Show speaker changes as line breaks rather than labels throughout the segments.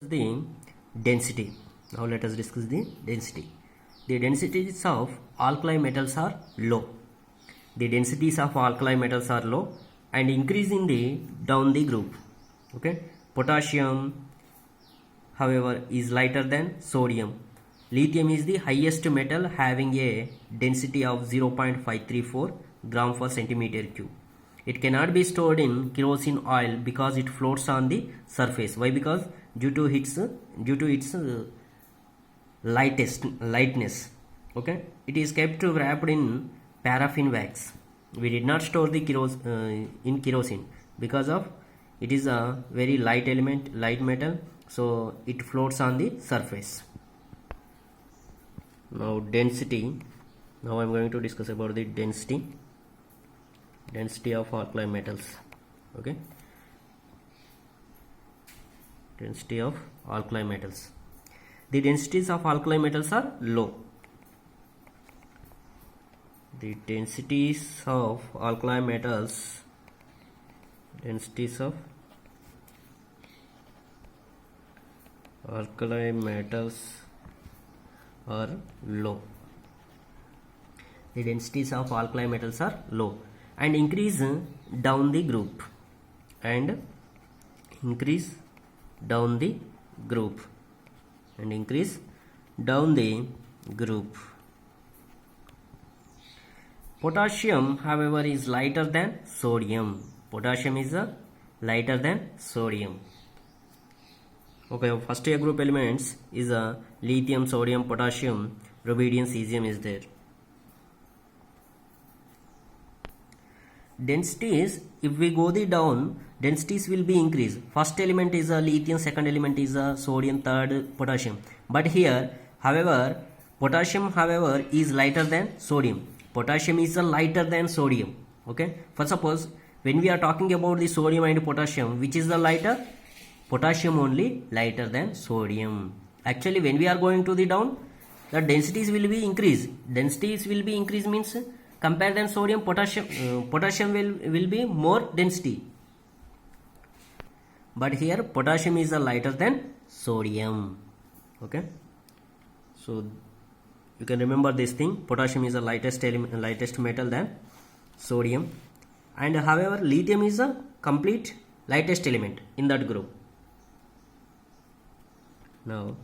The density. Now let us discuss the density. The densities of alkali metals are low. The densities of alkali metals are low and increase in the down the group. Okay. Potassium, however, is lighter than sodium. Lithium is the highest metal having a density of 0.534 gram per centimeter cube. It cannot be stored in kerosene oil because it floats on the surface. Why? Because due to its lightness. Okay, it is kept wrapped in paraffin wax. We did not store the in kerosene because of it is a very light metal, so it floats on the surface. Now density. Now I am going to discuss about the density of alkali metals. Okay, density of alkali metals. The densities of alkali metals are low. The densities of alkali metals are low. The densities of alkali metals are low and increase down the group Potassium, however, is lighter than sodium. Okay, first year group elements is lithium, sodium, potassium, rubidium, cesium is there. Densities, if we go down, densities will be increased. First element is lithium, second element is sodium, third potassium. But here, however, potassium, however, is lighter than sodium. Potassium is lighter than sodium. Okay. For suppose when we are talking about the sodium and potassium, which is the lighter? Potassium only lighter than sodium. Actually, when we are going to the down, the densities will be increased. Densities will be increased means compared than sodium, potassium will be more density. But here potassium is lighter than sodium. Okay. So you can remember this thing. Potassium is the lightest metal than sodium, and however lithium is a complete lightest element in that group. Now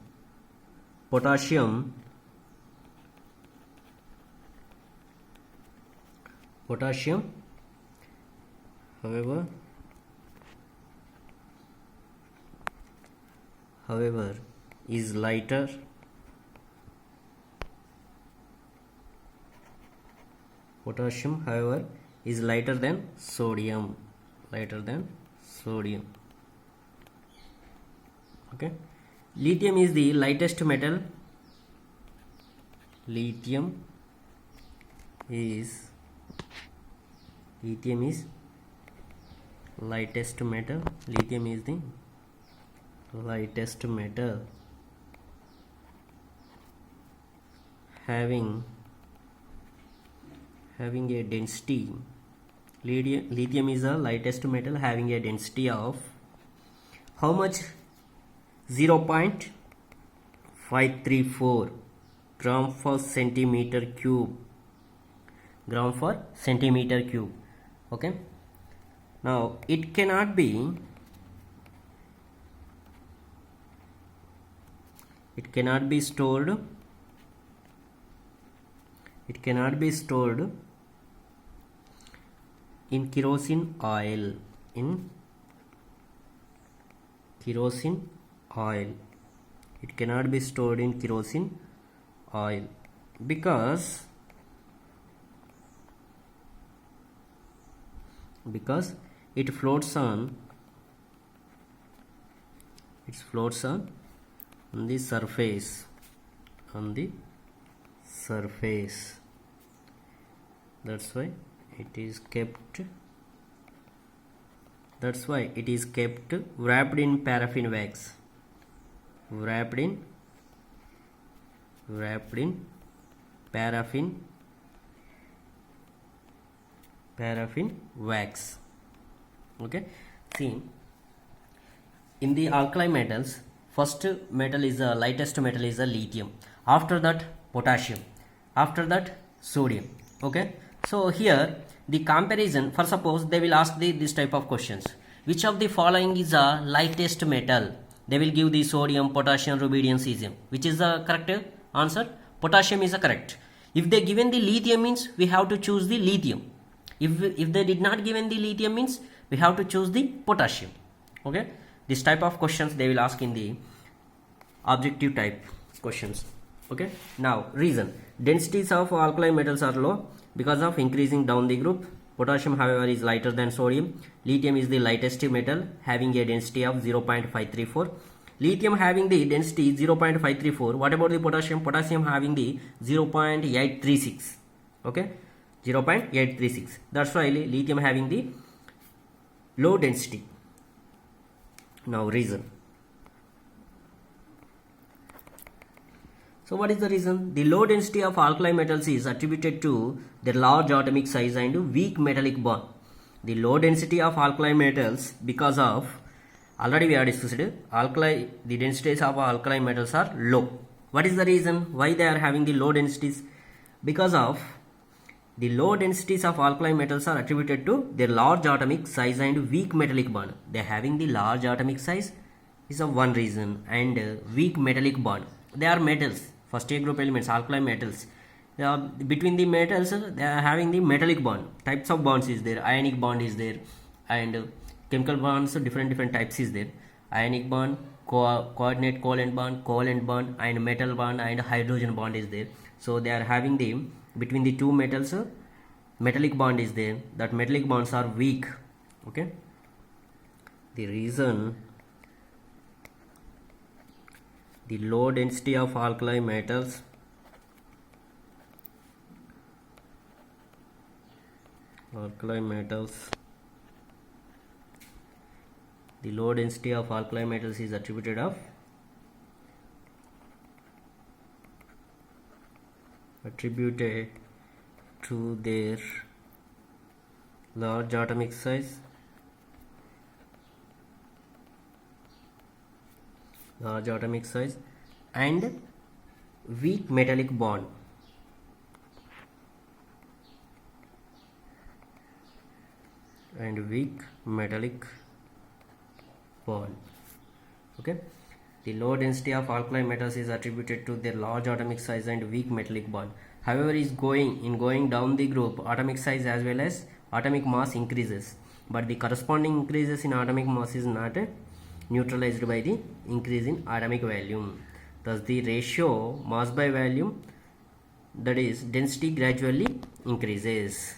potassium, however is lighter than sodium. Okay. Lithium is the lightest metal. Lithium is lightest metal. Lithium is the lightest metal having a density. Lithium is the lightest metal having a density of how much? 0.534 gram per centimeter cube. Okay. Now it cannot be stored in kerosene oil. It cannot be stored in kerosene oil because it floats on the surface. That's why it is kept wrapped in paraffin wax. Paraffin wax. Okay. See, in the alkali metals, first metal is the lightest metal is the lithium, after that potassium, after that sodium. Okay, so here the comparison, for suppose they will ask this type of questions, which of the following is the lightest metal? They will give the sodium, potassium, rubidium, cesium. Which is the correct answer? Potassium is the correct. If they given the lithium means we have to choose the lithium. If they did not given the lithium means we have to choose the potassium. Okay, this type of questions they will ask in the objective type questions. Okay, now reason, densities of alkali metals are low because of increasing down the group. Potassium however is lighter than sodium. Lithium is the lightest metal having a density of 0.534. Lithium having the density 0.534. What about the potassium? Potassium having the 0.836. Okay, 0.836. That's why lithium having the low density. Now reason. So what is the reason? The low density of alkali metals is attributed to their large atomic size and weak metallic bond. The low density of alkali metals because of, already we have discussed, alkali, the densities of alkali metals are low. What is the reason why they are having the low densities? Because of the low densities of alkali metals are attributed to their large atomic size and weak metallic bond. They are having the large atomic size is of one reason, and weak metallic bond. They are metals, first A group elements, alkali metals. Between the metals they are having the metallic bond. Types of bonds is there, ionic bond is there, and chemical bonds different types is there. Ionic bond, coordinate covalent bond, and metal bond and hydrogen bond is there. So they are having the, between the two metals, metallic bond is there. That metallic bonds are weak. Okay, the reason, the low density of alkali metals the low density of alkali metals is attributed to their large atomic size, and weak metallic bond. Okay, the low density of alkali metals is attributed to their large atomic size and weak metallic bond. However, going down the group, atomic size as well as atomic mass increases, but the corresponding increases in atomic mass is not neutralized by the increase in atomic volume. Thus the ratio mass by volume, that is density gradually increases.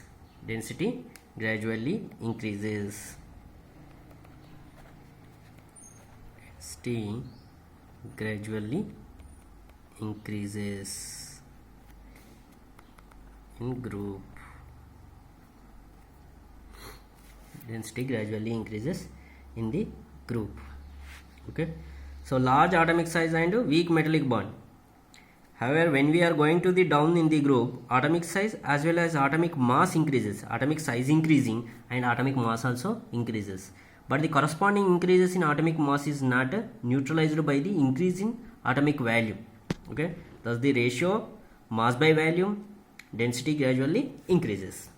In group. Density gradually increases in the group. Okay, so large atomic size and weak metallic bond. However, when we are going to the down in the group, atomic size as well as atomic mass increases. Atomic size increasing and atomic mass also increases, but the corresponding increases in atomic mass is not neutralized by the increase in atomic value. Okay, thus the ratio mass by volume, density gradually increases.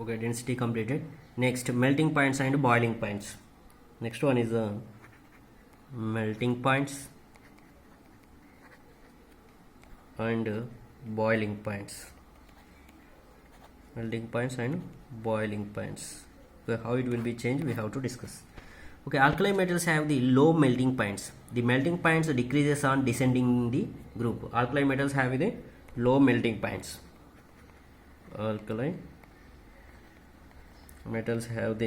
Okay, density completed. Next, melting points and boiling points. Next one is melting points and boiling points. So how it will be changed, we have to discuss. Okay, alkali metals have the low melting points. The melting points decreases on descending the group. Alkali metals have the low melting points. Alkali metals have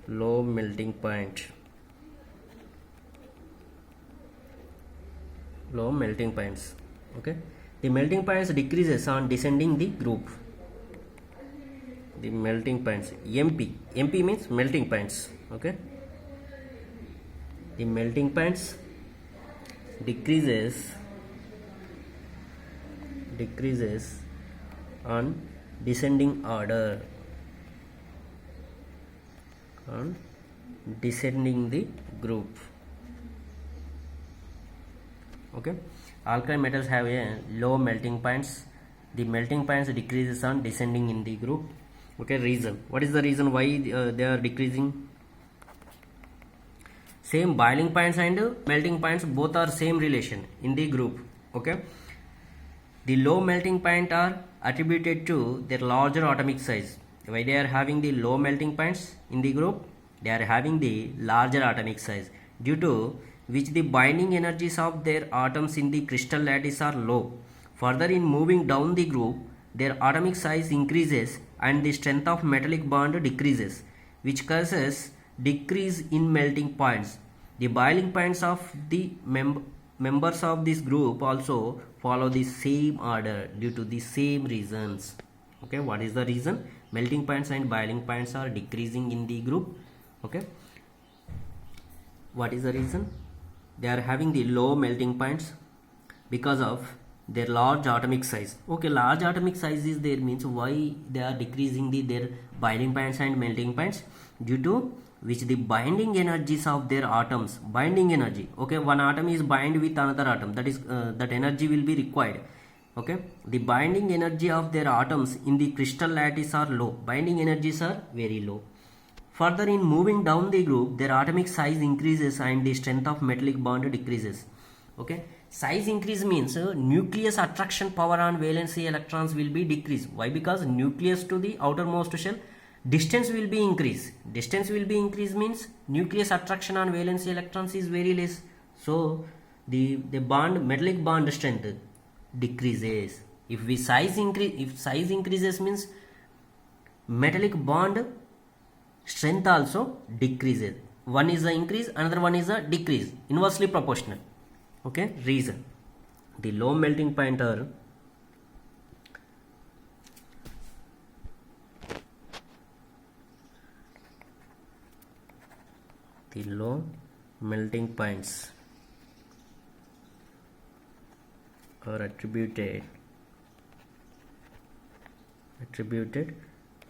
low melting point. Okay, the melting points decreases on descending the group. The melting points, MP means melting points. Okay, the melting points decreases on descending order. descending the group. Okay, alkaline metals have a low melting points. The melting points decreases on descending in the group. Okay, reason, what is the reason why they are decreasing? Same boiling points and melting points, both are same relation in the group. Okay, the low melting point are attributed to their larger atomic size. Why they are having the low melting points in the group? They are having the larger atomic size, due to which the binding energies of their atoms in the crystal lattice are low. Further, in moving down the group, their atomic size increases and the strength of metallic bond decreases, which causes decrease in melting points. The boiling points of the members of this group also follow the same order due to the same reasons. Okay, what is the reason? Melting points and boiling points are decreasing in the group. Okay, what is the reason? They are having the low melting points because of their large atomic size. Okay, large atomic size is there, means why they are decreasing their boiling points and melting points? Due to which the binding energies of their atoms, binding energy. Okay, one atom is bind with another atom, that is that energy will be required. Okay, the binding energy of their atoms in the crystal lattice are low. Binding energies are very low. Further, in moving down the group, their atomic size increases and the strength of metallic bond decreases. Okay, size increase means nucleus attraction power on valency electrons will be decreased. Why? Because nucleus to the outermost shell distance will be increased. Distance will be increased means nucleus attraction on valency electrons is very less. So the bond, metallic bond strength decreases. If size increases means metallic bond strength also decreases. One is the increase, another one is a decrease, inversely proportional. Okay, reason, the low melting point are the low melting points are attributed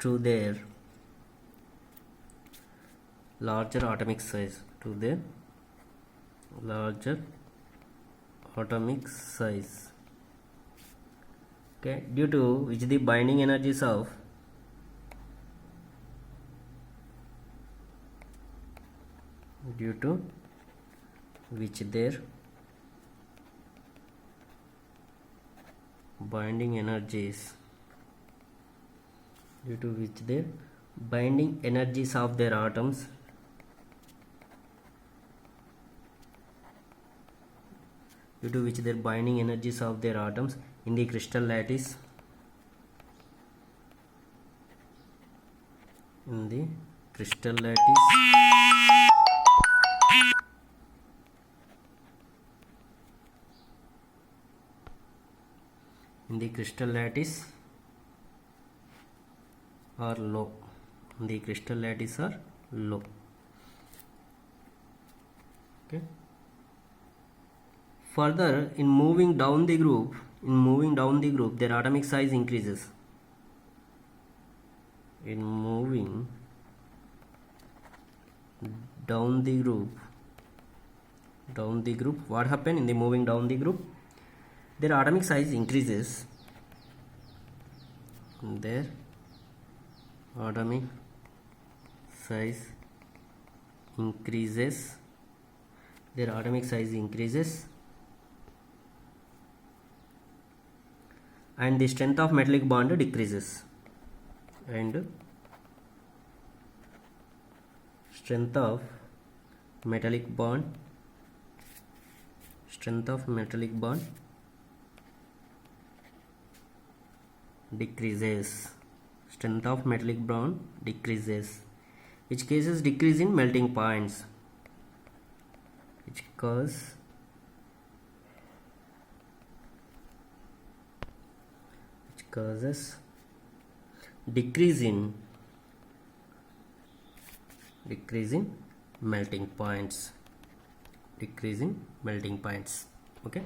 to their larger atomic size, to their larger atomic size. Okay, due to which the binding energies of due to which their binding energies due to which their binding energies of their atoms due to which their binding energies of their atoms in the crystal lattice in the crystal lattice are low. The crystal lattice are low. Okay, further, in moving down the group, their atomic size increases. In moving down the group, what happened in the moving down the group? Their atomic size increases. Their atomic size increases. Their atomic size increases, and the strength of metallic bond decreases. And strength of metallic bond decreases. Strength of metallic bond decreases, which causes decrease in melting points, which causes decrease in melting points. Okay,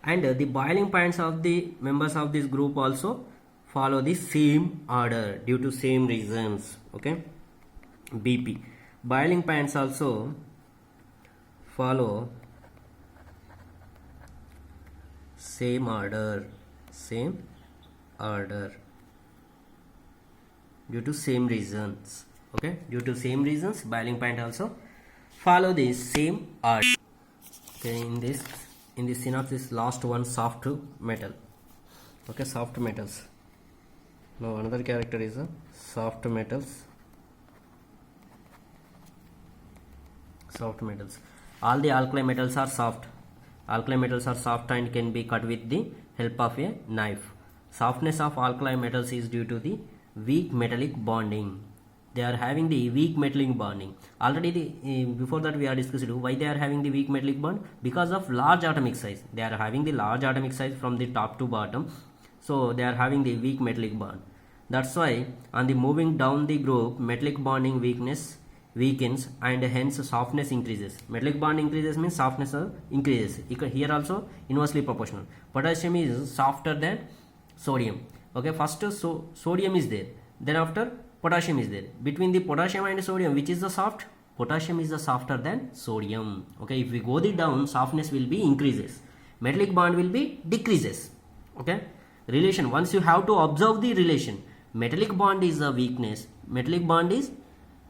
and the boiling points of the members of this group also follow the same order due to same reasons. Okay, BP, boiling points also follow same order due to same reasons. Okay, due to same reasons boiling point also follow the same order. Okay, in this synopsis, last one, soft metal. Okay, soft metals. Now another character is soft metals. Soft metals. All the alkali metals are soft. Alkali metals are soft and can be cut with the help of a knife. Softness of alkali metals is due to the weak metallic bonding. They are having the weak metallic bonding. Already before that we are discussed why they are having the weak metallic bond, because of large atomic size. They are having the large atomic size from the top to bottom, so they are having the weak metallic bond. That's why on the moving down the group, metallic bonding weakens and hence softness increases. Metallic bond increases means softness increases. Here also inversely proportional. Potassium is softer than sodium. Okay, first sodium is there, then after potassium is there. Between the potassium and sodium, which is the soft? Potassium is the softer than sodium. Okay, if we go the down, softness will be increases, metallic bond will be decreases. Okay, relation, once you have to observe the relation, metallic bond is a weakness, metallic bond is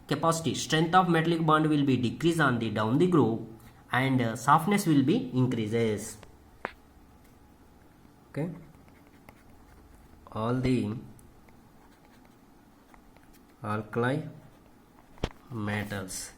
capacity, strength of metallic bond will be decrease on the down the group, and softness will be increases. Okay, all the alkali metals